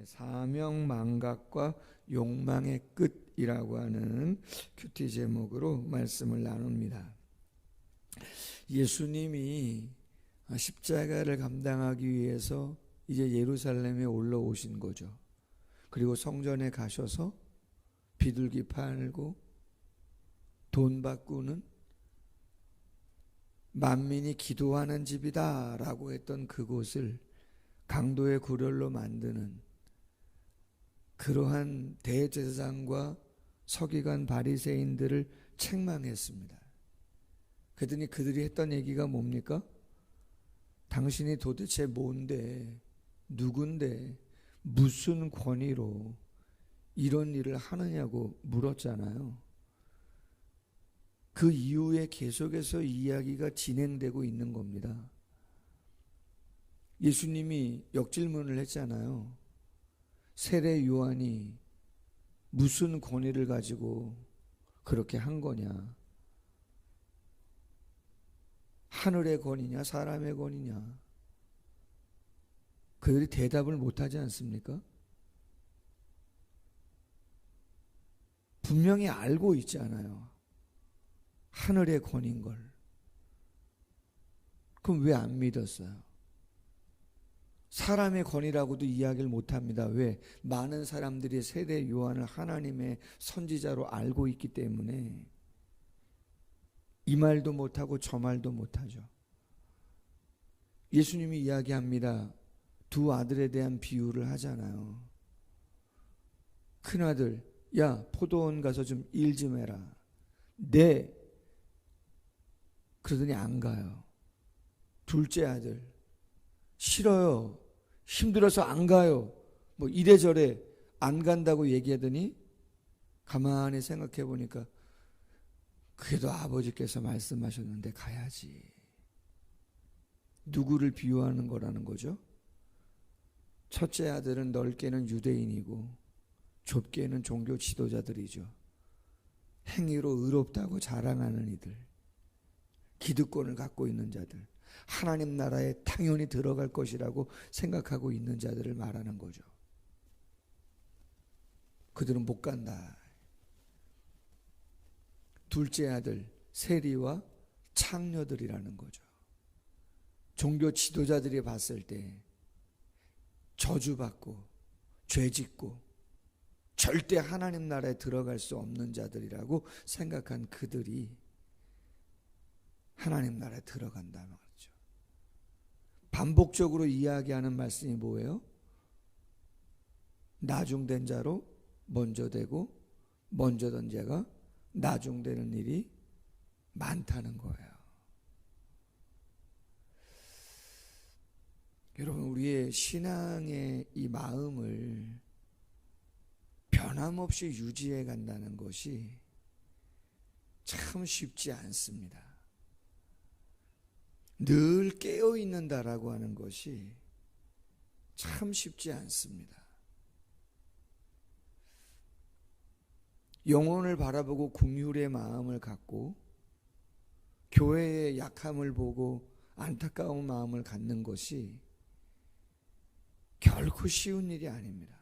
사명망각과 욕망의 끝이라고 하는 큐티 제목으로 말씀을 나눕니다. 예수님이 십자가를 감당하기 위해서 이제 예루살렘에 올라오신 거죠. 그리고 성전에 가셔서 비둘기 팔고 돈 바꾸는 만민이 기도하는 집이다 라고 했던 그곳을 강도의 구렬로 만드는 그러한 대제사장과 서기관 바리새인들을 책망했습니다. 그랬더니 그들이 했던 얘기가 뭡니까? 당신이 도대체 뭔데, 누군데, 무슨 권위로 이런 일을 하느냐고 물었잖아요. 그 이후에 계속해서 이야기가 진행되고 있는 겁니다. 예수님이 역질문을 했잖아요. 세례 요한이 무슨 권위를 가지고 그렇게 한 거냐? 하늘의 권위냐, 사람의 권위냐? 그들이 대답을 못하지 않습니까? 분명히 알고 있잖아요. 하늘의 권위인 걸. 그럼 왜 안 믿었어요? 사람의 권위라고도 이야기를 못합니다. 왜? 많은 사람들이 세례 요한을 하나님의 선지자로 알고 있기 때문에 이 말도 못하고 저 말도 못하죠. 예수님이 이야기합니다. 두 아들에 대한 비유를 하잖아요. 큰아들, 야 포도원 가서 좀 일 좀 해라. 네. 그러더니 안 가요. 둘째 아들, 싫어요. 힘들어서 안 가요. 뭐 이래저래 안 간다고 얘기하더니 가만히 생각해 보니까 그래도 아버지께서 말씀하셨는데 가야지. 누구를 비유하는 거라는 거죠? 첫째 아들은 넓게는 유대인이고 좁게는 종교 지도자들이죠. 행위로 의롭다고 자랑하는 이들, 기득권을 갖고 있는 자들, 하나님 나라에 당연히 들어갈 것이라고 생각하고 있는 자들을 말하는 거죠. 그들은 못 간다. 둘째 아들 세리와 창녀들이라는 거죠. 종교 지도자들이 봤을 때 저주받고 죄짓고 절대 하나님 나라에 들어갈 수 없는 자들이라고 생각한 그들이 하나님 나라에 들어간다는 거죠. 반복적으로 이야기하는 말씀이 뭐예요? 나중된 자로 먼저 되고 먼저 된 자가 나중되는 일이 많다는 거예요. 여러분, 우리의 신앙의 이 마음을 변함없이 유지해 간다는 것이 참 쉽지 않습니다. 늘 깨어 있는다라고 하는 것이 참 쉽지 않습니다. 영혼을 바라보고 긍휼의 마음을 갖고 교회의 약함을 보고 안타까운 마음을 갖는 것이 결코 쉬운 일이 아닙니다.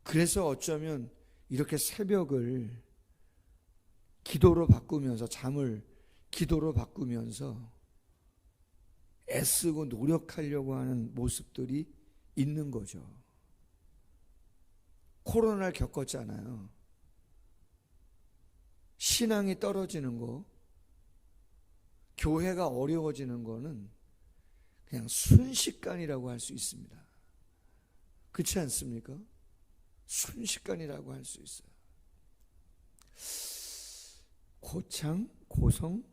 그래서 어쩌면 이렇게 새벽을 기도로 바꾸면서, 잠을 기도로 바꾸면서 애쓰고 노력하려고 하는 모습들이 있는 거죠. 코로나를 겪었잖아요. 신앙이 떨어지는 거, 교회가 어려워지는 거는 그냥 순식간이라고 할 수 있습니다. 그렇지 않습니까? 순식간이라고 할 수 있어요. 고창, 고성,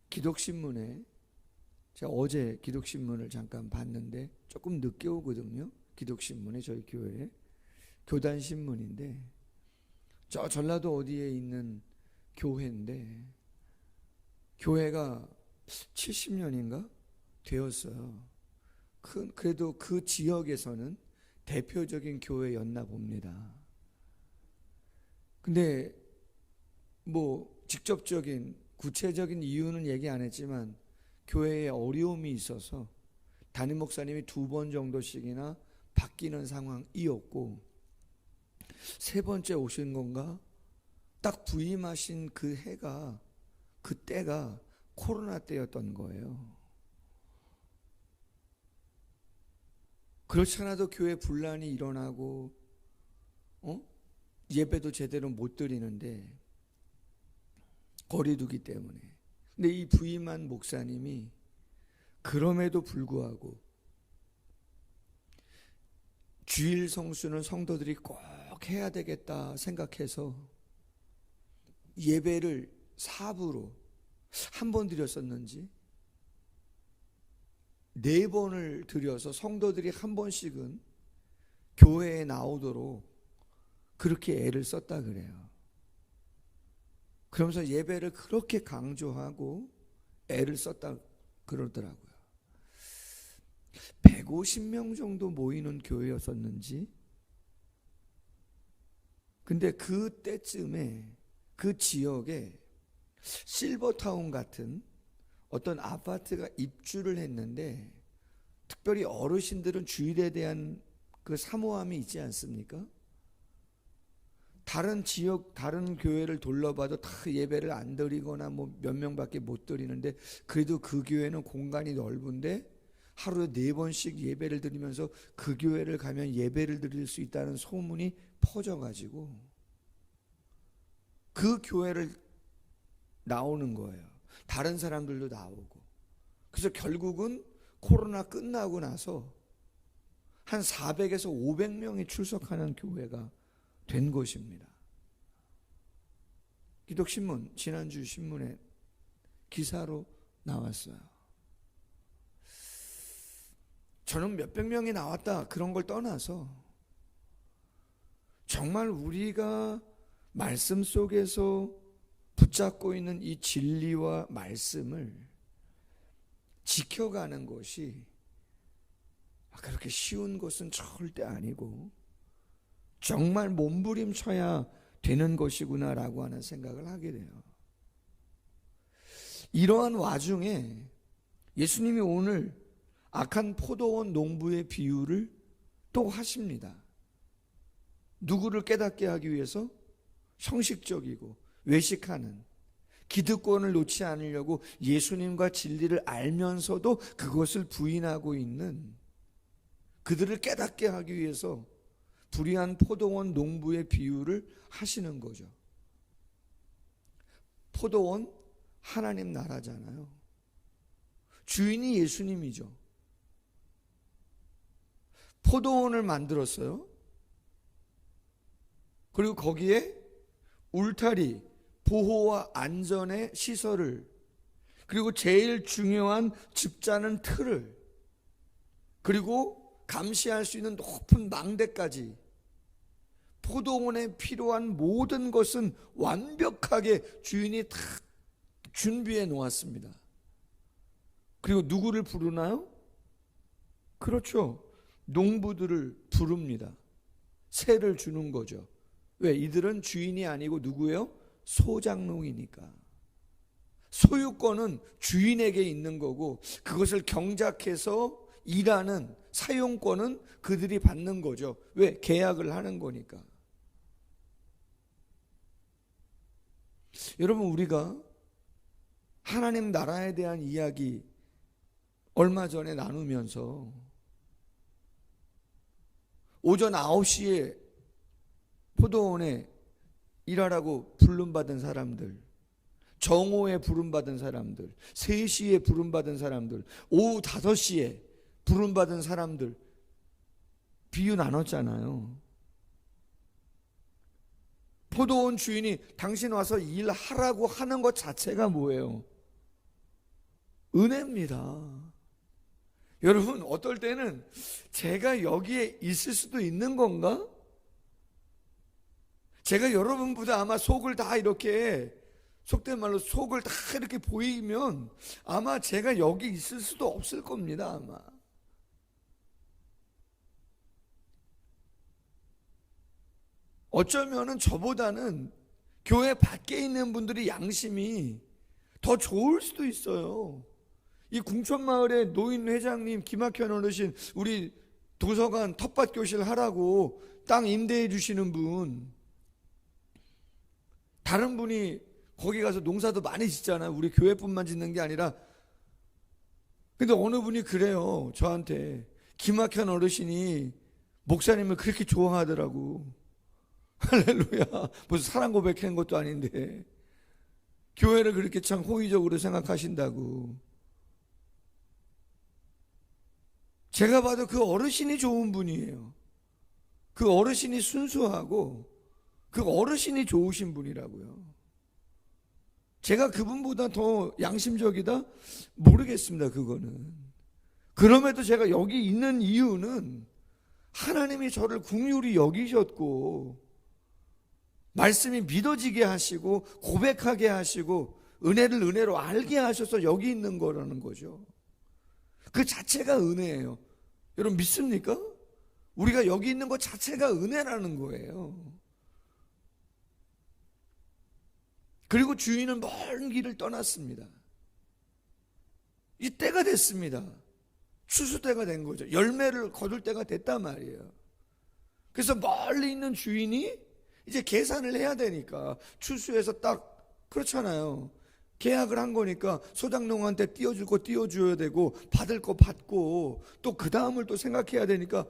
기독신문에 제가 어제 기독신문을 잠깐 봤는데 조금 늦게 오거든요. 기독신문에 저희 교회에 교단신문인데 저 전라도 어디에 있는 교회인데 교회가 70년인가 되었어요. 그래도 그 지역에서는 대표적인 교회였나 봅니다. 근데 뭐 직접적인 구체적인 이유는 얘기 안 했지만 교회에 어려움이 있어서 담임 목사님이 2번 정도씩이나 바뀌는 상황이었고, 세 번째 오신 건가? 딱 부임하신 그 해가, 그 때가 코로나 때였던 거예요. 그렇지 않아도 교회 분란이 일어나고 예배도 제대로 못 드리는데 거리두기 때문에. 근데 이 부임한 목사님이 그럼에도 불구하고 주일 성수는 성도들이 꼭 해야 되겠다 생각해서 예배를 사부로 한 번 드렸었는지 4번을 드려서 성도들이 한 번씩은 교회에 나오도록 그렇게 애를 썼다 그래요. 그러면서 예배를 그렇게 강조하고 애를 썼다 그러더라고요. 150명 정도 모이는 교회였었는지. 근데 그때쯤에 그 지역에 실버타운 같은 어떤 아파트가 입주를 했는데, 특별히 어르신들은 주일에 대한 그 사모함이 있지 않습니까? 다른 지역, 다른 교회를 둘러봐도 다 예배를 안 드리거나 뭐 몇 명밖에 못 드리는데, 그래도 그 교회는 공간이 넓은데 하루에 4번씩 예배를 드리면서 그 교회를 가면 예배를 드릴 수 있다는 소문이 퍼져가지고 그 교회를 나오는 거예요. 다른 사람들도 나오고. 그래서 결국은 코로나 끝나고 나서 한 400에서 500명이 출석하는 교회가 된 것입니다. 기독신문, 지난주 신문에 기사로 나왔어요. 저는 몇백 명이 나왔다 그런 걸 떠나서 정말 우리가 말씀 속에서 붙잡고 있는 이 진리와 말씀을 지켜가는 것이 그렇게 쉬운 것은 절대 아니고 정말 몸부림쳐야 되는 것이구나라고 하는 생각을 하게 돼요. 이러한 와중에 예수님이 오늘 악한 포도원 농부의 비유를 또 하십니다. 누구를 깨닫게 하기 위해서? 형식적이고 외식하는, 기득권을 놓지 않으려고 예수님과 진리를 알면서도 그것을 부인하고 있는 그들을 깨닫게 하기 위해서 불의한 포도원 농부의 비유를 하시는 거죠. 포도원 하나님 나라잖아요. 주인이 예수님이죠. 포도원을 만들었어요. 그리고 거기에 울타리, 보호와 안전의 시설을, 그리고 제일 중요한 집자는 틀을, 그리고 감시할 수 있는 높은 망대까지, 포도원에 필요한 모든 것은 완벽하게 주인이 다 준비해 놓았습니다. 그리고 누구를 부르나요? 그렇죠. 농부들을 부릅니다. 세를 주는 거죠. 왜? 이들은 주인이 아니고 누구예요? 소작농이니까. 소유권은 주인에게 있는 거고 그것을 경작해서 일하는 사용권은 그들이 받는 거죠. 왜? 계약을 하는 거니까. 여러분, 우리가 하나님 나라에 대한 이야기 얼마 전에 나누면서 오전 9시에 포도원에 일하라고 부름받은 사람들, 정오에 부름받은 사람들, 3시에 부름받은 사람들, 오후 5시에 부름받은 사람들 비유 나눴잖아요. 포도원 주인이 당신 와서 일하라고 하는 것 자체가 뭐예요? 은혜입니다. 여러분, 어떨 때는 제가 여기에 있을 수도 있는 건가? 제가 여러분보다 아마 속을 다 이렇게, 속된 말로 속을 다 이렇게 보이면 아마 제가 여기 있을 수도 없을 겁니다. 아마. 어쩌면은 저보다는 교회 밖에 있는 분들이 양심이 더 좋을 수도 있어요. 이 궁천마을의 노인 회장님, 김학현 어르신, 우리 도서관 텃밭 교실 하라고 땅 임대해 주시는 분, 다른 분이 거기 가서 농사도 많이 짓잖아요. 우리 교회뿐만 짓는 게 아니라. 근데 어느 분이 그래요, 저한테. 김학현 어르신이 목사님을 그렇게 좋아하더라고. 할렐루야. 무슨 사랑 고백한 것도 아닌데 교회를 그렇게 참 호의적으로 생각하신다고. 제가 봐도 그 어르신이 좋은 분이에요. 그 어르신이 순수하고 그 어르신이 좋으신 분이라고요. 제가 그분보다 더 양심적이다? 모르겠습니다, 그거는. 그럼에도 제가 여기 있는 이유는 하나님이 저를 긍휼히 여기셨고 말씀이 믿어지게 하시고 고백하게 하시고 은혜를 은혜로 알게 하셔서 여기 있는 거라는 거죠. 그 자체가 은혜예요. 여러분 믿습니까? 우리가 여기 있는 것 자체가 은혜라는 거예요. 그리고 주인은 먼 길을 떠났습니다. 이 때가 됐습니다. 추수 때가 된 거죠. 열매를 거둘 때가 됐단 말이에요. 그래서 멀리 있는 주인이 이제 계산을 해야 되니까 추수해서 딱 그렇잖아요. 계약을 한 거니까 소작농한테 띄워줄 거 띄워줘야 되고 받을 거 받고 또 그 다음을 또 생각해야 되니까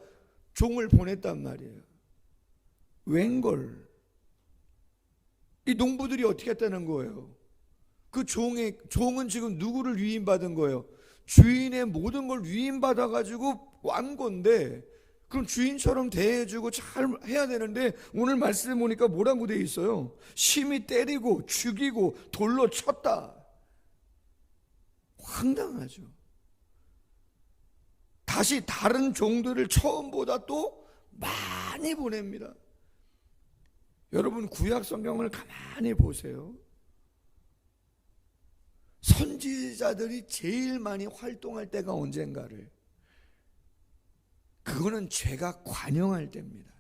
종을 보냈단 말이에요. 웬걸? 이 농부들이 어떻게 했다는 거예요? 그 종은 지금 누구를 위임받은 거예요? 주인의 모든 걸 위임받아가지고 완 건데, 그럼 주인처럼 대해주고 잘 해야 되는데 오늘 말씀에 보니까 뭐라고 돼 있어요? 심히 때리고 죽이고 돌로 쳤다. 황당하죠. 다시 다른 종들을 처음보다 또 많이 보냅니다. 여러분 구약 성경을 가만히 보세요. 선지자들이 제일 많이 활동할 때가 언젠가를, 그거는 죄가 관영할 때입니다.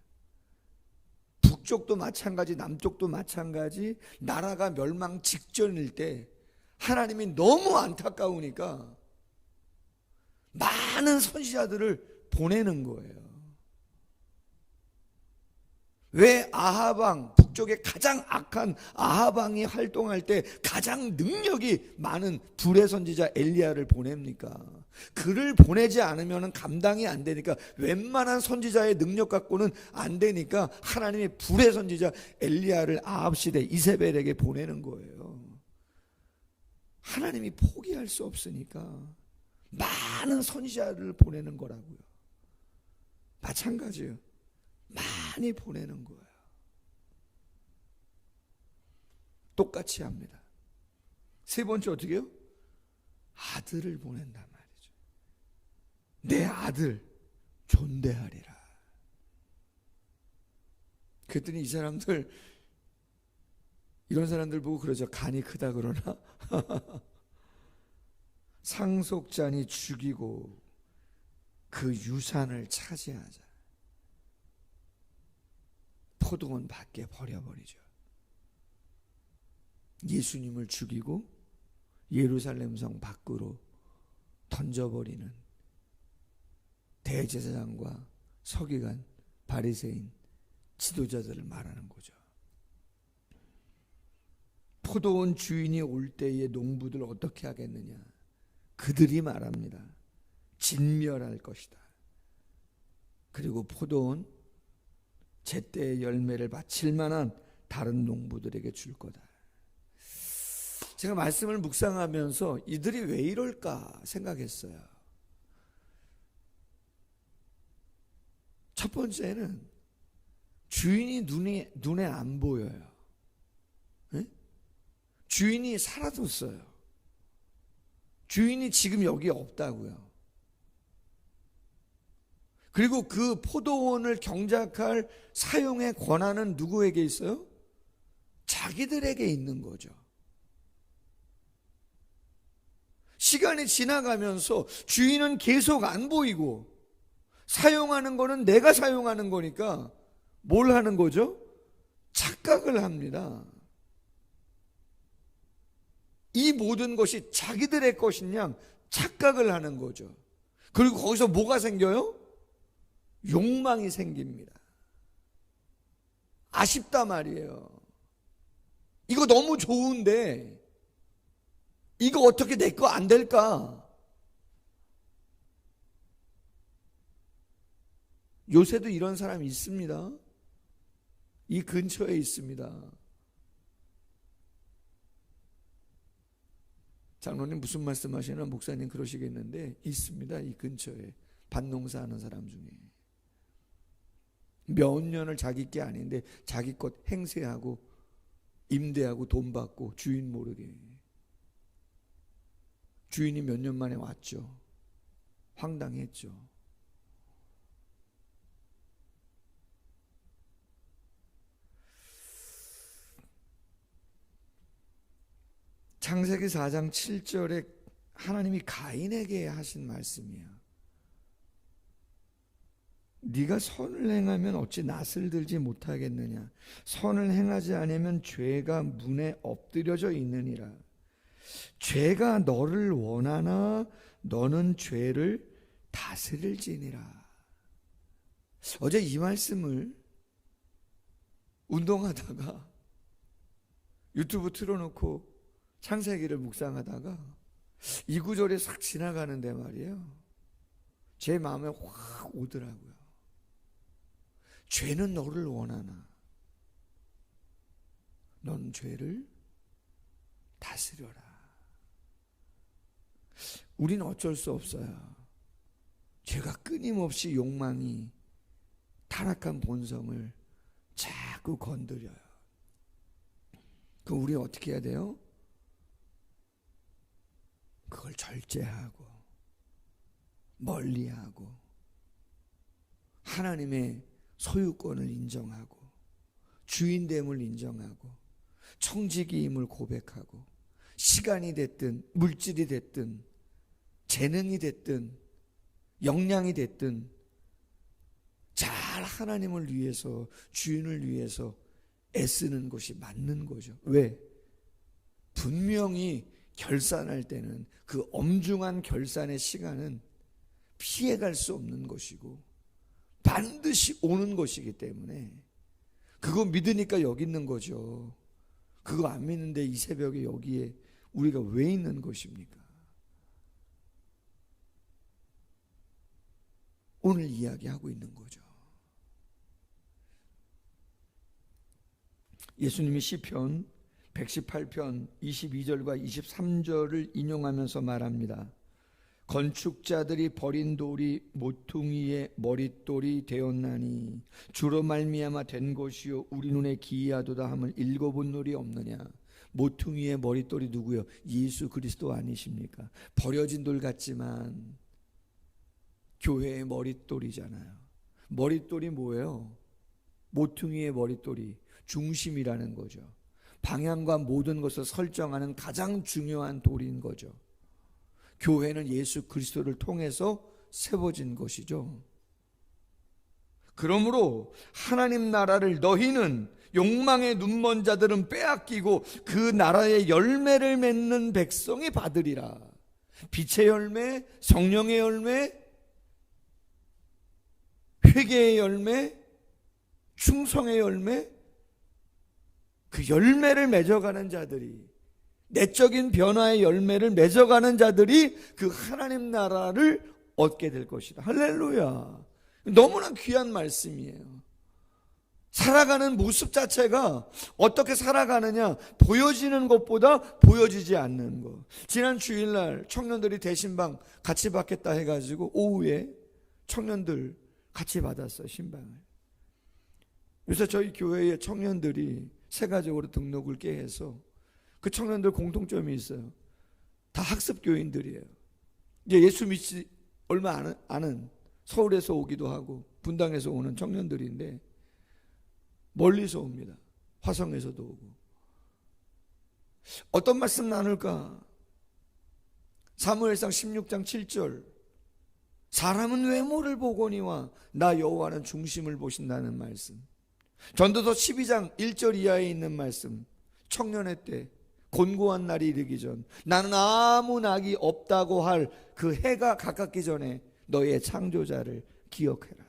북쪽도 마찬가지, 남쪽도 마찬가지, 나라가 멸망 직전일 때 하나님이 너무 안타까우니까 많은 선지자들을 보내는 거예요. 왜 아하방, 북쪽에 가장 악한 아하방이 활동할 때 가장 능력이 많은 불의 선지자 엘리야를 보냅니까? 그를 보내지 않으면 감당이 안 되니까, 웬만한 선지자의 능력 갖고는 안 되니까 하나님이 불의 선지자 엘리야를 아합 시대 이세벨에게 보내는 거예요. 하나님이 포기할 수 없으니까 많은 선지자를 보내는 거라고요. 마찬가지예요. 많이 보내는 거예요. 똑같이 합니다. 세 번째 어떻게 해요? 아들을 보낸단 말이죠. 내 아들 존대하리라. 그랬더니 이 사람들, 이런 사람들 보고 그러죠. 간이 크다 그러나? 상속자니 죽이고 그 유산을 차지하자. 포도원 밖에 버려버리죠. 예수님을 죽이고 예루살렘 성 밖으로 던져버리는 대제사장과 서기관, 바리새인, 지도자들을 말하는 거죠. 포도원 주인이 올 때에 농부들 어떻게 하겠느냐? 그들이 말합니다. 진멸할 것이다. 그리고 포도원 제때의 열매를 바칠 만한 다른 농부들에게 줄 거다. 제가 말씀을 묵상하면서 이들이 왜 이럴까 생각했어요. 첫 번째는 주인이 눈에 안 보여요. 네? 주인이 사라졌어요. 주인이 지금 여기 없다고요. 그리고 그 포도원을 경작할 사용의 권한은 누구에게 있어요? 자기들에게 있는 거죠. 시간이 지나가면서 주인은 계속 안 보이고 사용하는 거는 내가 사용하는 거니까 뭘 하는 거죠? 착각을 합니다. 이 모든 것이 자기들의 것인 양 착각을 하는 거죠. 그리고 거기서 뭐가 생겨요? 욕망이 생깁니다. 아쉽다 말이에요. 이거 너무 좋은데 이거 어떻게 내 거 안 될까? 요새도 이런 사람이 있습니다. 이 근처에 있습니다. 장로님 무슨 말씀하시나? 목사님 그러시겠는데 있습니다. 이 근처에 밭농사 하는 사람 중에 몇 년을 자기 게 아닌데 자기 것 행세하고 임대하고 돈 받고 주인 모르게. 주인이 몇 년 만에 왔죠. 황당했죠. 창세기 4장 7절에 하나님이 가인에게 하신 말씀이에요. 네가 선을 행하면 어찌 낯을 들지 못하겠느냐. 선을 행하지 않으면 죄가 문에 엎드려져 있느니라. 죄가 너를 원하나 너는 죄를 다스릴지니라. 어제 이 말씀을 운동하다가 유튜브 틀어놓고 창세기를 묵상하다가 이 구절이 싹 지나가는데 말이에요. 제 마음에 확 오더라고요. 죄는 너를 원하나 넌 죄를 다스려라. 우리는 어쩔 수 없어요. 죄가 끊임없이 욕망이 타락한 본성을 자꾸 건드려요. 그럼 우리 어떻게 해야 돼요? 그걸 절제하고 멀리하고 하나님의 소유권을 인정하고 주인됨을 인정하고 청지기임을 고백하고 시간이 됐든 물질이 됐든 재능이 됐든 역량이 됐든 잘 하나님을 위해서 주인을 위해서 애쓰는 것이 맞는 거죠. 왜? 분명히 결산할 때는 그 엄중한 결산의 시간은 피해갈 수 없는 것이고 반드시 오는 것이기 때문에 그거 믿으니까 여기 있는 거죠. 그거 안 믿는데 이 새벽에 여기에 우리가 왜 있는 것입니까? 오늘 이야기하고 있는 거죠. 예수님이 시편 118편 22절과 23절을 인용하면서 말합니다. 건축자들이 버린 돌이 모퉁이의 머릿돌이 되었나니 주로 말미암아 된 것이요 우리 눈에 기이하도다 함을 읽어본 놀이 없느냐. 모퉁이의 머릿돌이 누구요? 예수 그리스도 아니십니까? 버려진 돌 같지만 교회의 머릿돌이잖아요. 머릿돌이 뭐예요? 모퉁이의 머릿돌이 중심이라는 거죠. 방향과 모든 것을 설정하는 가장 중요한 돌인 거죠. 교회는 예수 그리스도를 통해서 세워진 것이죠. 그러므로 하나님 나라를 너희는 욕망의 눈먼 자들은 빼앗기고 그 나라의 열매를 맺는 백성이 받으리라. 빛의 열매, 성령의 열매, 회개의 열매, 충성의 열매, 그 열매를 맺어가는 자들이, 내적인 변화의 열매를 맺어가는 자들이 그 하나님 나라를 얻게 될 것이다. 할렐루야. 너무나 귀한 말씀이에요. 살아가는 모습 자체가 어떻게 살아가느냐, 보여지는 것보다 보여지지 않는 것. 지난 주일날 청년들이 대신방 같이 받겠다 해가지고 오후에 청년들 같이 받았어요, 신방을. 요새 저희 교회의 청년들이 세가적으로 등록을 깨해서 그 청년들 공통점이 있어요. 다 학습교인들이에요. 이제 예수 믿지 얼마 아는 서울에서 오기도 하고 분당에서 오는 청년들인데 멀리서 옵니다. 화성에서도 오고. 어떤 말씀 나눌까? 사무엘상 16장 7절. 사람은 외모를 보거니와 나 여호와는 중심을 보신다는 말씀. 전도서 12장 1절 이하에 있는 말씀. 청년의 때 곤고한 날이 이르기 전 나는 아무 낙이 없다고 할 그 해가 가깝기 전에 너의 창조자를 기억해라.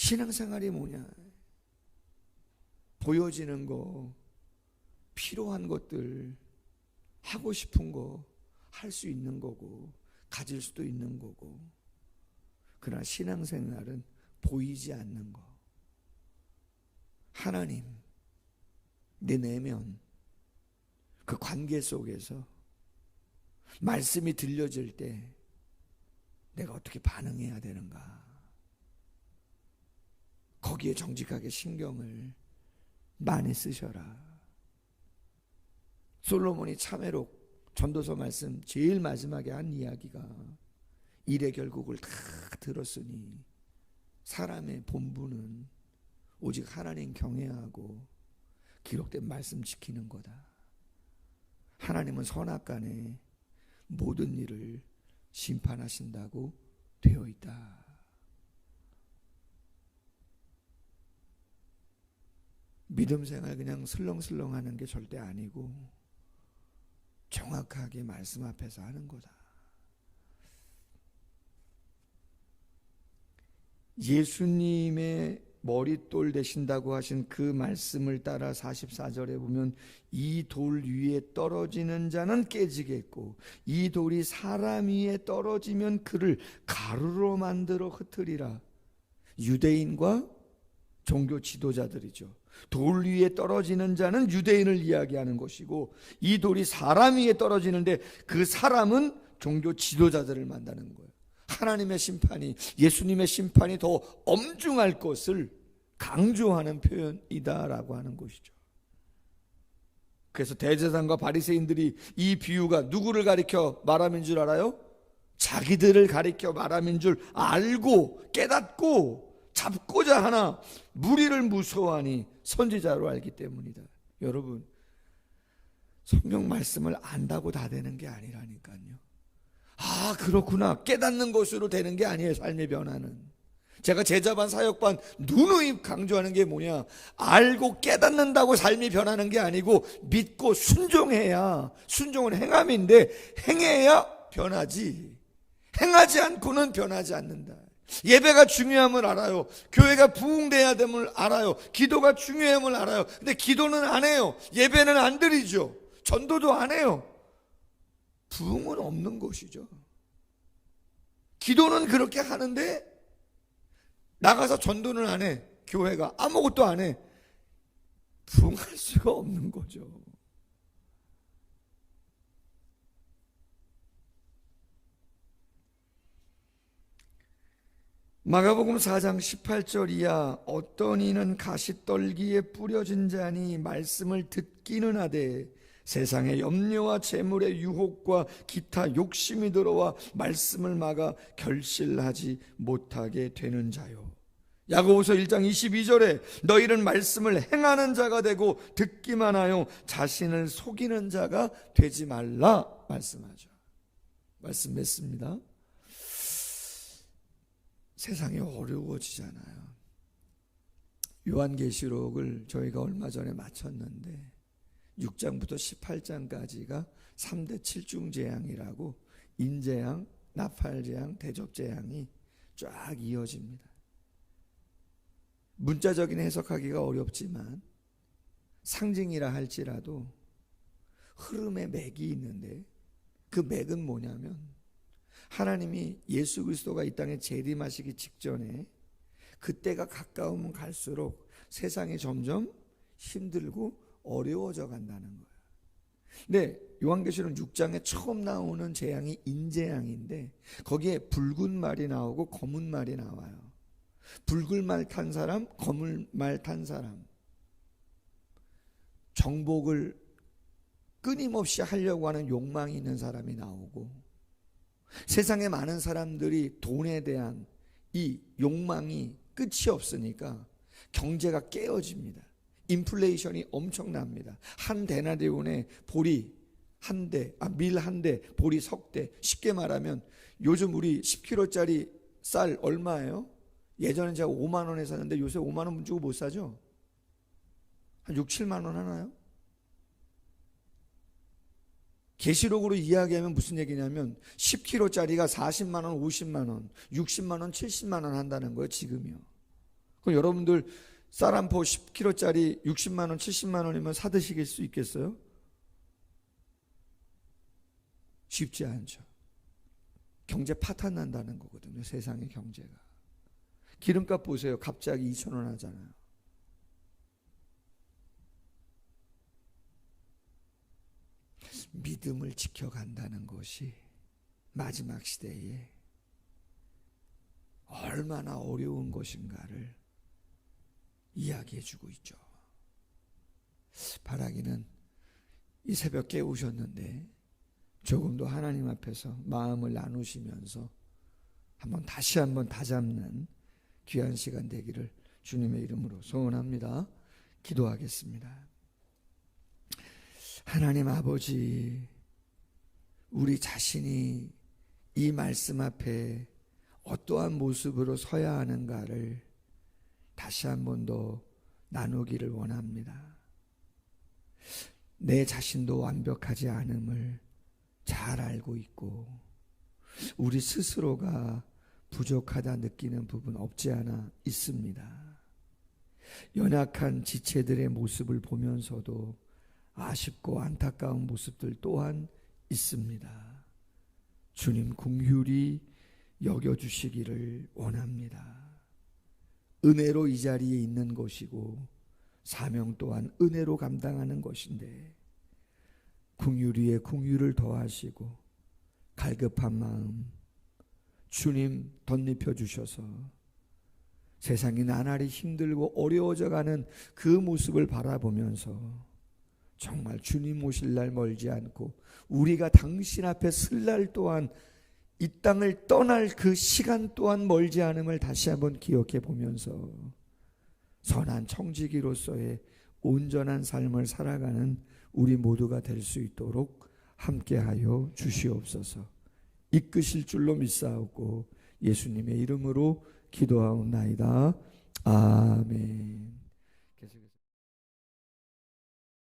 신앙생활이 뭐냐? 보여지는 거, 필요한 것들, 하고 싶은 거 할 수 있는 거고 가질 수도 있는 거고. 그러나 신앙생활은 보이지 않는 거. 하나님, 내 내면 그 관계 속에서 말씀이 들려질 때 내가 어떻게 반응해야 되는가, 거기에 정직하게 신경을 많이 쓰셔라. 솔로몬이 참회록 전도서 말씀 제일 마지막에 한 이야기가 일의 결국을 다 들었으니 사람의 본분은 오직 하나님 경외하고 기록된 말씀 지키는 거다. 하나님은 선악간에 모든 일을 심판하신다고 되어 있다. 믿음 생활 그냥 슬렁슬렁 하는 게 절대 아니고 정확하게 말씀 앞에서 하는 거다. 예수님의 머릿돌 되신다고 하신 그 말씀을 따라 44절에 보면 이 돌 위에 떨어지는 자는 깨지겠고 이 돌이 사람 위에 떨어지면 그를 가루로 만들어 흩으리라. 유대인과 종교 지도자들이죠. 돌 위에 떨어지는 자는 유대인을 이야기하는 것이고 이 돌이 사람 위에 떨어지는데 그 사람은 종교 지도자들을 만나는 거예요. 하나님의 심판이, 예수님의 심판이 더 엄중할 것을 강조하는 표현이다라고 하는 것이죠. 그래서 대제사장과 바리새인들이 이 비유가 누구를 가리켜 말함인 줄 알아요? 자기들을 가리켜 말함인 줄 알고 깨닫고 잡고자 하나 무리를 무서워하니 선지자로 알기 때문이다. 여러분, 성경 말씀을 안다고 다 되는 게 아니라니까요. 아, 그렇구나, 깨닫는 것으로 되는 게 아니에요. 삶의 변화는. 제가 제자반 사역반 누누이 강조하는 게 뭐냐, 알고 깨닫는다고 삶이 변하는 게 아니고 믿고 순종해야, 순종은 행함인데 행해야 변하지, 행하지 않고는 변하지 않는다. 예배가 중요함을 알아요. 교회가 부흥돼야 됨을 알아요. 기도가 중요함을 알아요. 근데 기도는 안 해요. 예배는 안 드리죠. 전도도 안 해요. 부흥은 없는 것이죠. 기도는 그렇게 하는데 나가서 전도는 안 해. 교회가 아무것도 안 해. 부흥할 수가 없는 거죠. 마가복음 4장 18절 이하 어떤 이는 가시떨기에 뿌려진 자니 말씀을 듣기는 하되 세상의 염려와 재물의 유혹과 기타 욕심이 들어와 말씀을 막아 결실하지 못하게 되는 자요. 야고보서 1장 22절에 너희는 말씀을 행하는 자가 되고 듣기만 하여 자신을 속이는 자가 되지 말라 말씀하죠. 말씀 맺습니다. 세상이 어려워지잖아요. 요한계시록을 저희가 얼마 전에 마쳤는데 6장부터 18장까지가 3대 7중재앙이라고 인재앙, 나팔재앙, 대접재앙이 쫙 이어집니다. 문자적인 해석하기가 어렵지만 상징이라 할지라도 흐름의 맥이 있는데 그 맥은 뭐냐면 하나님이 예수 그리스도가 이 땅에 재림하시기 직전에 그때가 가까우면 갈수록 세상이 점점 힘들고 어려워져 간다는 거예요. 근데 요한계시록 6장에 처음 나오는 재앙이 인재앙인데 거기에 붉은 말이 나오고 검은 말이 나와요. 붉은 말 탄 사람, 검은 말 탄 사람, 정복을 끊임없이 하려고 하는 욕망이 있는 사람이 나오고 세상에 많은 사람들이 돈에 대한 이 욕망이 끝이 없으니까 경제가 깨어집니다. 인플레이션이 엄청납니다. 한 데나리온에 보리 한 대, 밀 한 대, 보리 석 대. 쉽게 말하면 요즘 우리 10kg짜리 쌀 얼마예요? 예전에 제가 5만 원에 샀는데 요새 5만 원 주고 못 사죠? 한 6, 7만 원 하나요? 계시록으로 이야기하면 무슨 얘기냐면 10kg짜리가 40만 원, 50만 원, 60만 원, 70만 원 한다는 거예요, 지금이요. 그럼 여러분들 쌀 한 포 10kg짜리 60만 원, 70만 원이면 사드실 수 있겠어요? 쉽지 않죠. 경제 파탄 난다는 거거든요. 세상의 경제가. 기름값 보세요. 갑자기 2,000원 하잖아요. 믿음을 지켜간다는 것이 마지막 시대에 얼마나 어려운 것인가를 이야기해 주고 있죠. 바라기는 이 새벽 깨우셨는데 조금 더 하나님 앞에서 마음을 나누시면서 다시 한번 다잡는 귀한 시간 되기를 주님의 이름으로 소원합니다. 기도하겠습니다. 하나님 아버지, 우리 자신이 이 말씀 앞에 어떠한 모습으로 서야 하는가를 다시 한 번 더 나누기를 원합니다. 내 자신도 완벽하지 않음을 잘 알고 있고 우리 스스로가 부족하다 느끼는 부분 없지 않아 있습니다. 연약한 지체들의 모습을 보면서도 아쉽고 안타까운 모습들 또한 있습니다. 주님 긍휼히 여겨주시기를 원합니다. 은혜로 이 자리에 있는 것이고 사명 또한 은혜로 감당하는 것인데 긍휼 위에 긍휼을 더하시고 갈급한 마음 주님 덧입혀 주셔서 세상이 나날이 힘들고 어려워져가는 그 모습을 바라보면서 정말 주님 오실 날 멀지 않고 우리가 당신 앞에 설 날 또한 이 땅을 떠날 그 시간 또한 멀지 않음을 다시 한번 기억해 보면서 선한 청지기로서의 온전한 삶을 살아가는 우리 모두가 될 수 있도록 함께하여 주시옵소서. 이끄실 줄로 믿사옵고 예수님의 이름으로 기도하옵나이다. 아멘.